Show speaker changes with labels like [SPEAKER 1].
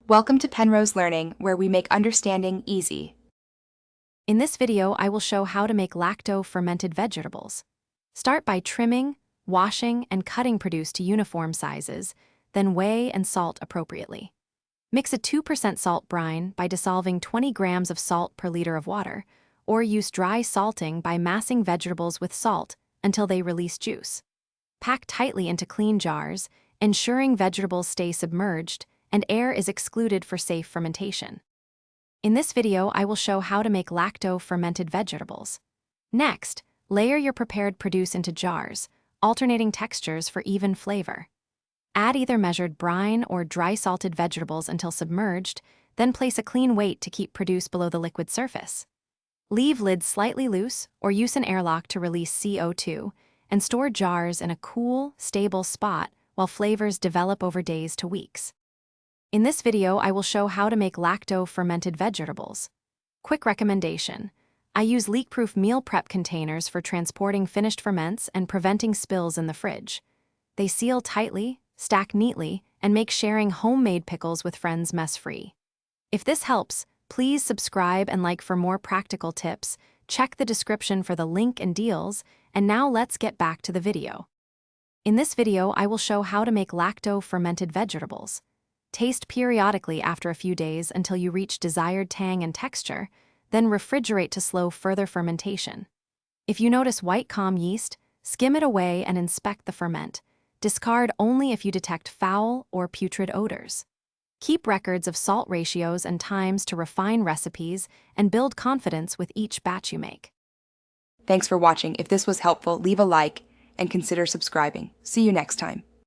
[SPEAKER 1] Welcome to Penrose Learning, where we make understanding easy.
[SPEAKER 2] In this video, I will show how to make lacto fermented vegetables. Start by trimming, washing, and cutting produce to uniform sizes, then weigh and salt appropriately. Mix a 2% salt brine by dissolving 20 grams of salt per liter of water, or use dry salting by massing vegetables with salt until they release juice. Pack tightly into clean jars, ensuring vegetables stay submerged and air is excluded for safe fermentation. In this video, I will show how to make lacto fermented vegetables. Next, layer your prepared produce into jars, alternating textures for even flavor. Add either measured brine or dry salted vegetables until submerged, then place a clean weight to keep produce below the liquid surface. Leave lids slightly loose or use an airlock to release CO2, and store jars in a cool, stable spot while flavors develop over days to weeks. In this video, I will show how to make lacto fermented vegetables. Quick recommendation: I use leak-proof meal prep containers for transporting finished ferments and preventing spills in the fridge. They seal tightly, stack neatly, and make sharing homemade pickles with friends mess-free. If this helps, please subscribe and like for more practical tips. Check the description for the link and deals, and now let's get back to the video. In this video, I will show how to make lacto fermented vegetables. Taste periodically after a few days until you reach desired tang and texture, then refrigerate to slow further fermentation. If you notice white calm yeast, skim it away and inspect the ferment. Discard only if you detect foul or putrid odors. Keep records of salt ratios and times to refine recipes and build confidence with each batch you make.
[SPEAKER 1] Thanks for watching. If this was helpful, leave a like and consider subscribing. See you next time.